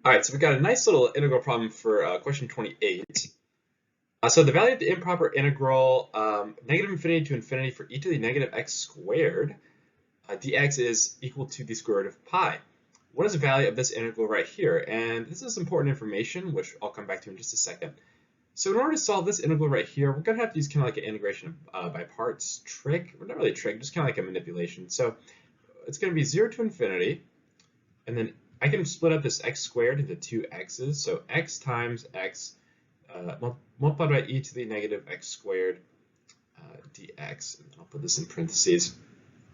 All right, so we got a nice little integral problem for question 28. So the value of the improper integral negative infinity to infinity for e to the negative x squared dx is equal to the square root of pi. What is the value of this integral right here? And this is important information, which I'll come back to in just a second. So in order to solve this integral right here, we're going to have to use kind of like an integration by parts trick. Or not really a trick, just kind of like a manipulation. So it's going to be 0 to infinity, and then I can split up this x squared into two x's. So x times x multiplied by e to the negative x squared dx. And I'll put this in parentheses.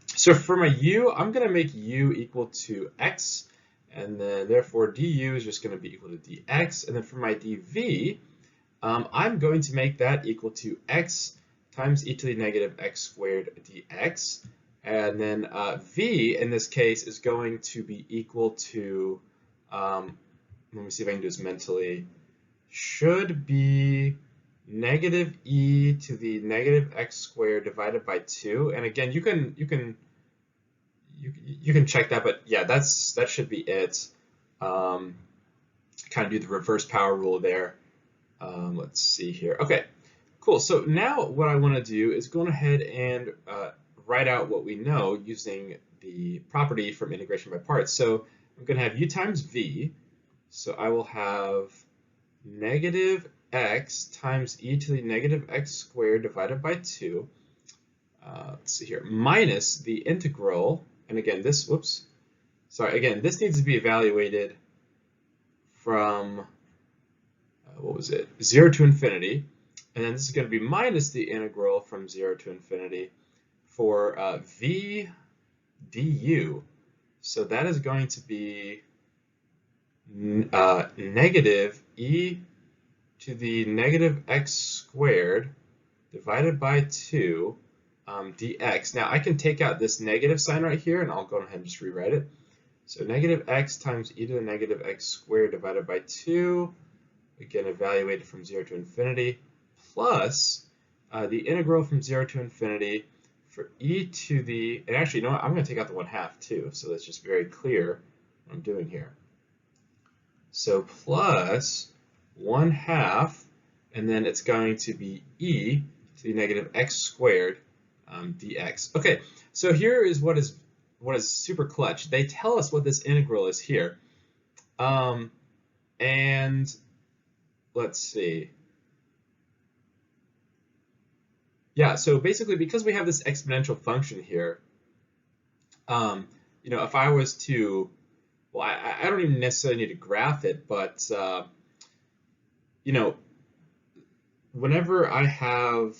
So for my u, I'm going to make u equal to x, and then therefore du is just going to be equal to dx. And then for my dv, I'm going to make that equal to x times e to the negative x squared dx. And then v in this case is going to be equal to, let me see if I can do this mentally, should be negative e to the negative x squared divided by 2. And again, you can check that, but yeah, that should be it. Kind of do the reverse power rule there. Let's see here. Okay, cool. So now what I want to do is go ahead and write out what we know using the property from integration by parts. So I'm going to have u times v. So I will have negative x times e to the negative x squared divided by 2. Let's see here, minus the integral. And again, this needs to be evaluated from, what was it, 0 to infinity. And then this is going to be minus the integral from 0 to infinity for v du. So that is going to be negative e to the negative x squared divided by 2 dx. Now I can take out this negative sign right here, and I'll go ahead and just rewrite it. So negative x times e to the negative x squared divided by 2, again evaluated from 0 to infinity, plus the integral from 0 to infinity for e to the, and actually, you know what, I'm going to take out the 1/2 too, so that's just very clear what I'm doing here. So plus 1/2, and then it's going to be e to the negative x squared dx. Okay, so here is what is super clutch. They tell us what this integral is here, and let's see. Yeah, so basically, because we have this exponential function here, you know, if I was to, well, I don't even necessarily need to graph it, but you know, whenever I have,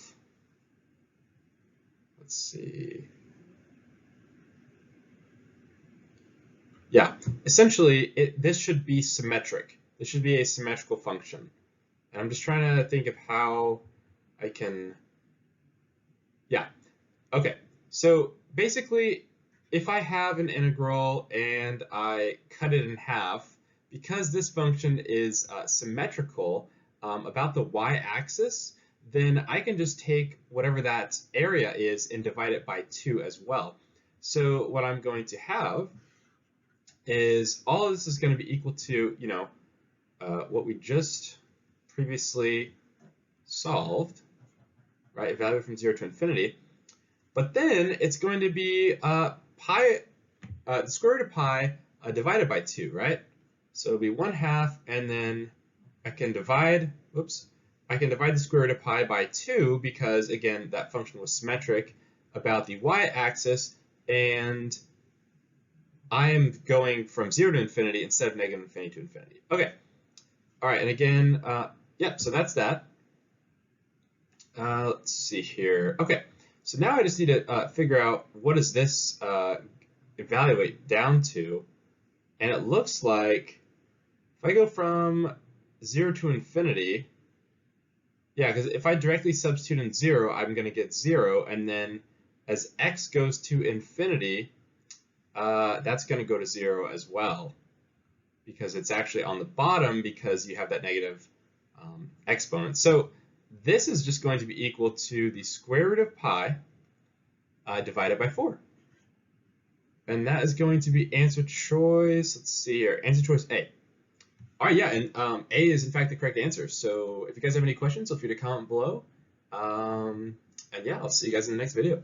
let's see, yeah, essentially, this should be symmetric. This should be a symmetrical function, and I'm just trying to think of how I can. Yeah, okay, so basically, if I have an integral and I cut it in half, because this function is symmetrical about the y-axis, then I can just take whatever that area is and divide it by 2 as well. So what I'm going to have is all of this is going to be equal to, you know, what we just previously solved, right, evaluated from 0 to infinity. But then it's going to be the square root of pi divided by 2, right? So it'll be 1/2, and then I can divide, I can divide the square root of pi by 2 because, again, that function was symmetric about the y-axis, and I am going from 0 to infinity instead of negative infinity to infinity. Okay, all right, and again, yeah, so that's that. Let's see here. Okay, so now I just need to figure out what does this evaluate down to, and it looks like if I go from 0 to infinity, yeah, because if I directly substitute in 0, I'm going to get 0, and then as x goes to infinity, that's going to go to 0 as well, because it's actually on the bottom because you have that negative exponent. So this is just going to be equal to the square root of pi divided by 4. And that is going to be answer choice, let's see here, answer choice A. All right, yeah, and A is in fact the correct answer. So if you guys have any questions, feel free to comment below. And yeah, I'll see you guys in the next video.